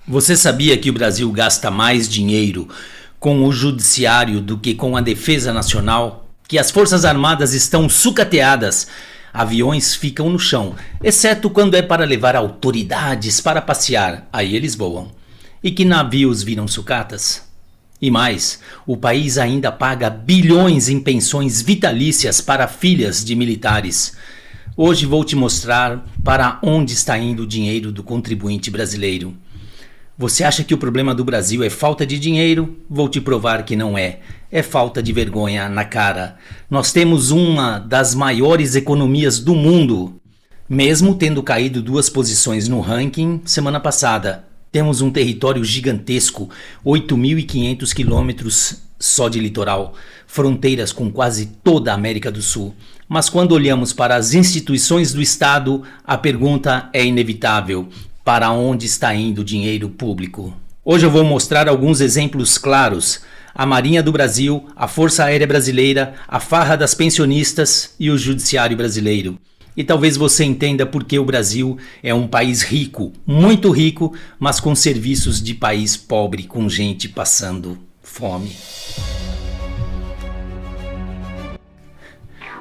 Você sabia que o Brasil gasta mais dinheiro com o judiciário do que com a defesa nacional? Que as forças armadas estão sucateadas, aviões ficam no chão, exceto quando é para levar autoridades para passear, aí eles voam. E que navios viram sucatas? E mais, o país ainda paga bilhões em pensões vitalícias para filhas de militares. Hoje vou te mostrar para onde está indo o dinheiro do contribuinte brasileiro. Você acha que o problema do Brasil é falta de dinheiro? Vou te provar que não é. É falta de vergonha na cara. Nós temos uma das maiores economias do mundo, mesmo tendo caído 2 posições no ranking semana passada. Temos um território gigantesco, 8.500 quilômetros só de litoral, fronteiras com quase toda a América do Sul. Mas quando olhamos para as instituições do Estado, a pergunta é inevitável: para onde está indo o dinheiro público? Hoje eu vou mostrar alguns exemplos claros: a Marinha do Brasil, a Força Aérea Brasileira, a farra das pensionistas e o Judiciário Brasileiro. E talvez você entenda por que o Brasil é um país rico, muito rico, mas com serviços de país pobre, com gente passando fome.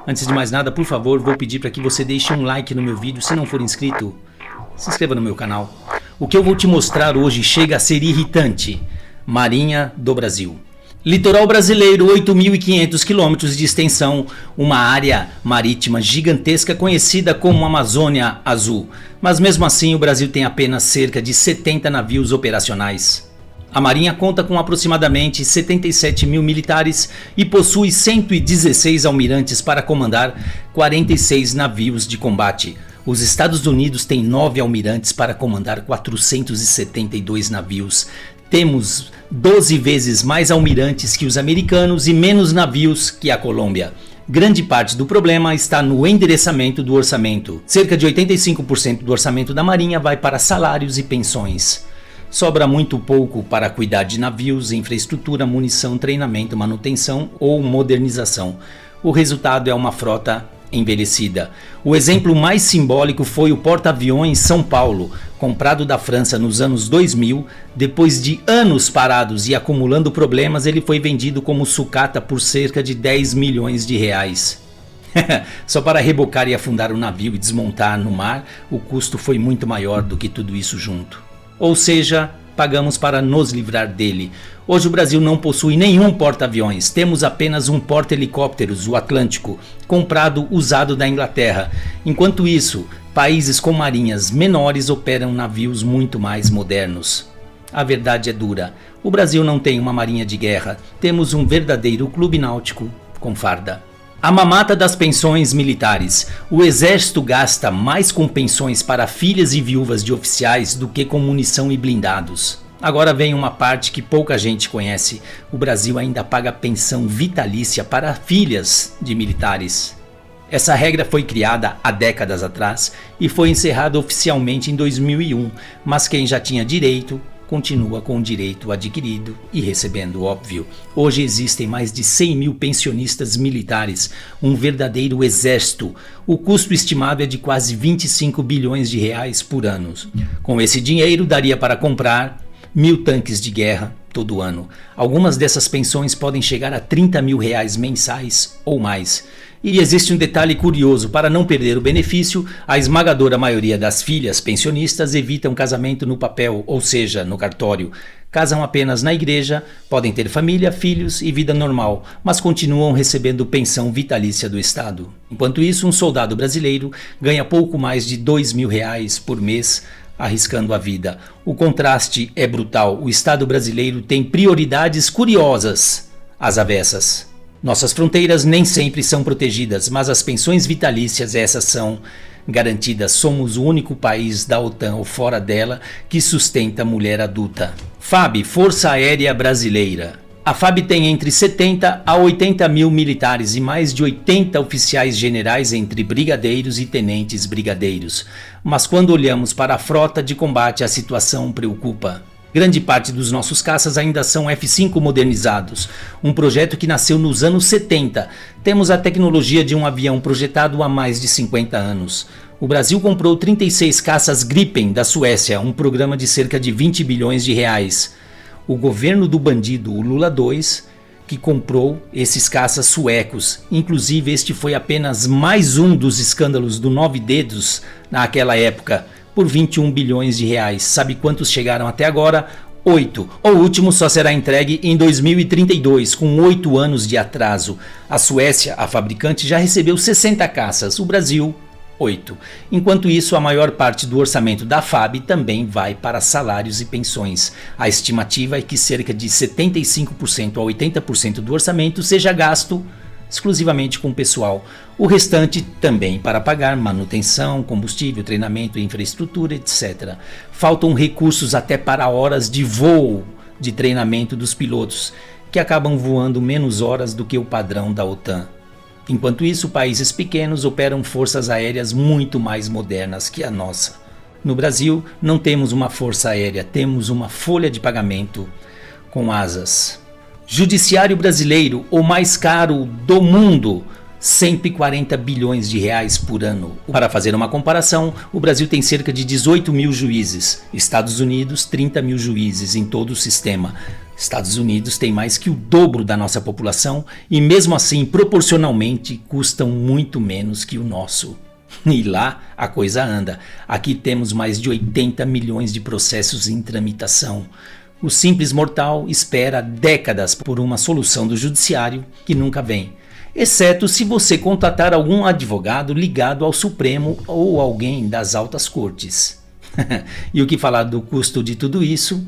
Antes de mais nada, por favor, vou pedir para que você deixe um like no meu vídeo. Se não for inscrito, se inscreva no meu canal. O que eu vou te mostrar hoje chega a ser irritante. Marinha do Brasil. Litoral brasileiro, 8.500 quilômetros de extensão, uma área marítima gigantesca conhecida como Amazônia Azul. Mas mesmo assim o Brasil tem apenas cerca de 70 navios operacionais. A Marinha conta com aproximadamente 77 mil militares e possui 116 almirantes para comandar 46 navios de combate. Os Estados Unidos têm 9 almirantes para comandar 472 navios. Temos 12 vezes mais almirantes que os americanos e menos navios que a Colômbia. Grande parte do problema está no endereçamento do orçamento. Cerca de 85% do orçamento da Marinha vai para salários e pensões. Sobra muito pouco para cuidar de navios, infraestrutura, munição, treinamento, manutenção ou modernização. O resultado é uma frota envelhecida. O exemplo mais simbólico foi o porta-aviões São Paulo, comprado da França nos anos 2000. Depois de anos parados e acumulando problemas, ele foi vendido como sucata por cerca de 10 milhões de reais. Só para rebocar e afundar o navio e desmontar no mar, o custo foi muito maior do que tudo isso junto. Ou seja, pagamos para nos livrar dele. Hoje o Brasil não possui nenhum porta-aviões, temos apenas um porta-helicópteros, o Atlântico, comprado usado da Inglaterra. Enquanto isso, países com marinhas menores operam navios muito mais modernos. A verdade é dura, o Brasil não tem uma marinha de guerra, temos um verdadeiro clube náutico com farda. A mamata das pensões militares. O exército gasta mais com pensões para filhas e viúvas de oficiais do que com munição e blindados. Agora vem uma parte que pouca gente conhece. O Brasil ainda paga pensão vitalícia para filhas de militares. Essa regra foi criada há décadas atrás e foi encerrada oficialmente em 2001, mas quem já tinha direito continua com o direito adquirido e recebendo, óbvio. Hoje existem mais de 100 mil pensionistas militares, um verdadeiro exército. O custo estimado é de quase 25 bilhões de reais por ano. Com esse dinheiro daria para comprar 1.000 tanques de guerra todo ano. Algumas dessas pensões podem chegar a 30 mil reais mensais ou mais. E existe um detalhe curioso: para não perder o benefício, a esmagadora maioria das filhas pensionistas evitam casamento no papel, ou seja, no cartório. Casam apenas na igreja, podem ter família, filhos e vida normal, mas continuam recebendo pensão vitalícia do Estado. Enquanto isso, um soldado brasileiro ganha pouco mais de 2 mil reais por mês, arriscando a vida. O contraste é brutal. O Estado brasileiro tem prioridades curiosas às avessas. Nossas fronteiras nem sempre são protegidas, mas as pensões vitalícias, essas são garantidas. Somos o único país da OTAN ou fora dela que sustenta a mulher adulta. FAB, Força Aérea Brasileira. A FAB tem entre 70 a 80 mil militares e mais de 80 oficiais generais entre brigadeiros e tenentes brigadeiros. Mas quando olhamos para a frota de combate, a situação preocupa. Grande parte dos nossos caças ainda são F-5 modernizados, um projeto que nasceu nos anos 70. Temos a tecnologia de um avião projetado há mais de 50 anos. O Brasil comprou 36 caças Gripen da Suécia, um programa de cerca de 20 bilhões de reais. O governo do bandido, o Lula II, que comprou esses caças suecos. Inclusive, este foi apenas mais um dos escândalos do Nove Dedos naquela época, por 21 bilhões de reais. Sabe quantos chegaram até agora? 8. O último só será entregue em 2032, com 8 anos de atraso. A Suécia, a fabricante, já recebeu 60 caças, o Brasil 8. Enquanto isso, a maior parte do orçamento da FAB também vai para salários e pensões. A estimativa é que cerca de 75% a 80% do orçamento seja gasto exclusivamente com o pessoal. O restante também para pagar manutenção, combustível, treinamento, infraestrutura, etc. Faltam recursos até para horas de voo de treinamento dos pilotos, que acabam voando menos horas do que o padrão da OTAN. Enquanto isso, países pequenos operam forças aéreas muito mais modernas que a nossa. No Brasil, não temos uma força aérea, temos uma folha de pagamento com asas. Judiciário brasileiro, o mais caro do mundo, 140 bilhões de reais por ano. Para fazer uma comparação, o Brasil tem cerca de 18 mil juízes, Estados Unidos 30 mil juízes em todo o sistema. Estados Unidos tem mais que o dobro da nossa população e mesmo assim, proporcionalmente, custam muito menos que o nosso. E lá a coisa anda. Aqui temos mais de 80 milhões de processos em tramitação. O simples mortal espera décadas por uma solução do judiciário que nunca vem. Exceto se você contratar algum advogado ligado ao Supremo ou alguém das altas cortes. E o que falar do custo de tudo isso?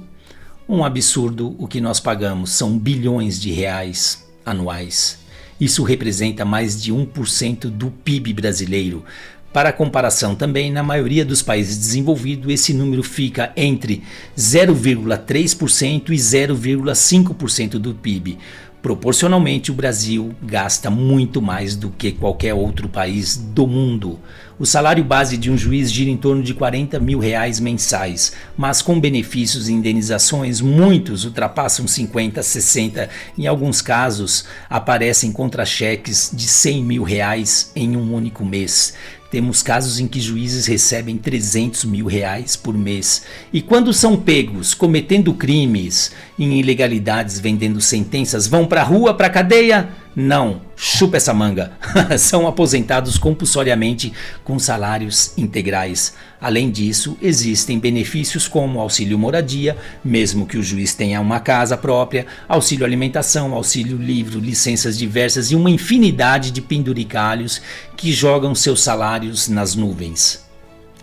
Um absurdo o que nós pagamos, são bilhões de reais anuais. Isso representa mais de 1% do PIB brasileiro. Para comparação também, na maioria dos países desenvolvidos, esse número fica entre 0,3% e 0,5% do PIB. Proporcionalmente, o Brasil gasta muito mais do que qualquer outro país do mundo. O salário base de um juiz gira em torno de 40 mil reais mensais, mas com benefícios e indenizações, muitos ultrapassam 50, 60. Em alguns casos, aparecem contra-cheques de 100 mil reais em um único mês. Temos casos em que juízes recebem 300 mil reais por mês. E quando são pegos cometendo crimes, em ilegalidades, vendendo sentenças, vão pra rua, pra cadeia? Não, chupa essa manga. São aposentados compulsoriamente com salários integrais. Além disso, existem benefícios como auxílio moradia, mesmo que o juiz tenha uma casa própria, auxílio alimentação, auxílio livro, licenças diversas e uma infinidade de penduricalhos que jogam seus salários nas nuvens.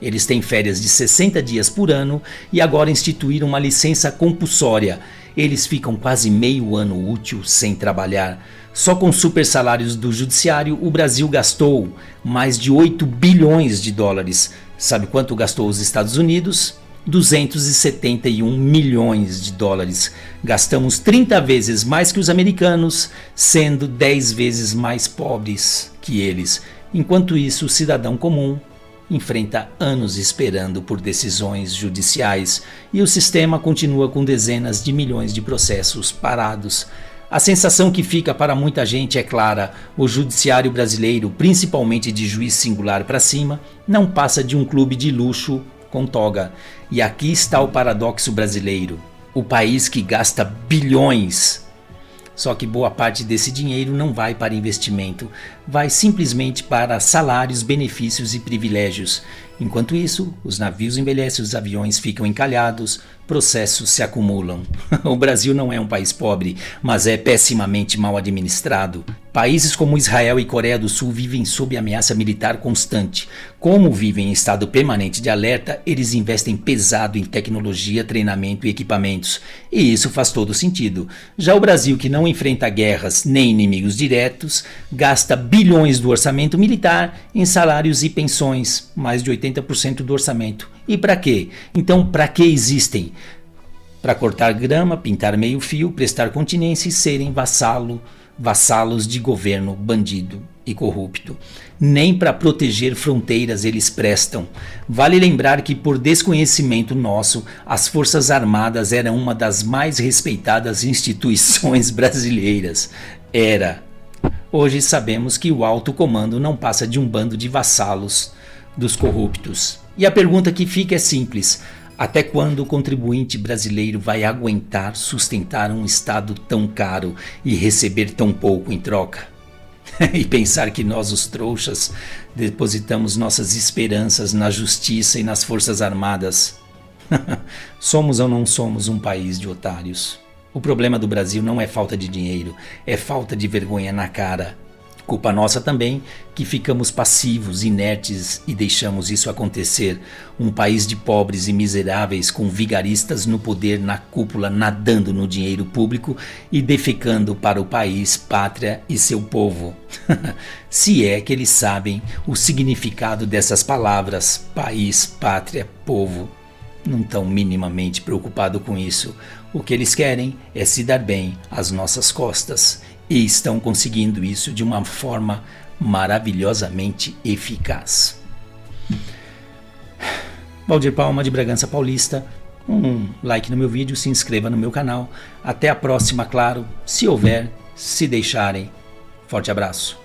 Eles têm férias de 60 dias por ano e agora instituíram uma licença compulsória. Eles ficam quase meio ano útil sem trabalhar. Só com super salários do judiciário, o Brasil gastou mais de 8 bilhões de dólares. Sabe quanto gastou os Estados Unidos? 271 milhões de dólares. Gastamos 30 vezes mais que os americanos, sendo 10 vezes mais pobres que eles. Enquanto isso, o cidadão comum enfrenta anos esperando por decisões judiciais e o sistema continua com dezenas de milhões de processos parados. A sensação que fica para muita gente é clara: o judiciário brasileiro, principalmente de juiz singular para cima, não passa de um clube de luxo com toga. E aqui está o paradoxo brasileiro: o país que gasta bilhões. Só que boa parte desse dinheiro não vai para investimento, vai simplesmente para salários, benefícios e privilégios. Enquanto isso, os navios envelhecem, os aviões ficam encalhados, processos se acumulam. O Brasil não é um país pobre, mas é pessimamente mal administrado. Países como Israel e Coreia do Sul vivem sob ameaça militar constante. Como vivem em estado permanente de alerta, eles investem pesado em tecnologia, treinamento e equipamentos. E isso faz todo sentido. Já o Brasil, que não enfrenta guerras nem inimigos diretos, gasta bilhões do orçamento militar em salários e pensões, mais de 80% do orçamento. E para quê? Então, para que existem? Para cortar grama, pintar meio fio, prestar continência e serem vassalos de governo bandido e corrupto. Nem para proteger fronteiras eles prestam. Vale lembrar que, por desconhecimento nosso, as Forças Armadas eram uma das mais respeitadas instituições brasileiras. Hoje sabemos que o alto comando não passa de um bando de vassalos dos corruptos. E a pergunta que fica é simples: até quando o contribuinte brasileiro vai aguentar sustentar um Estado tão caro e receber tão pouco em troca? E pensar que nós, os trouxas, depositamos nossas esperanças na justiça e nas forças armadas. Somos ou não somos um país de otários? O problema do Brasil não é falta de dinheiro, é falta de vergonha na cara. Culpa nossa também que ficamos passivos, inertes e deixamos isso acontecer. Um país de pobres e miseráveis com vigaristas no poder, na cúpula, nadando no dinheiro público e defecando para o país, pátria e seu povo. Se é que eles sabem o significado dessas palavras, país, pátria, povo. Não estão minimamente preocupados com isso. O que eles querem é se dar bem às nossas costas. E estão conseguindo isso de uma forma maravilhosamente eficaz. Valdir Palma, de Bragança Paulista. Um like no meu vídeo, se inscreva no meu canal. Até a próxima, claro, se houver, se deixarem. Forte abraço.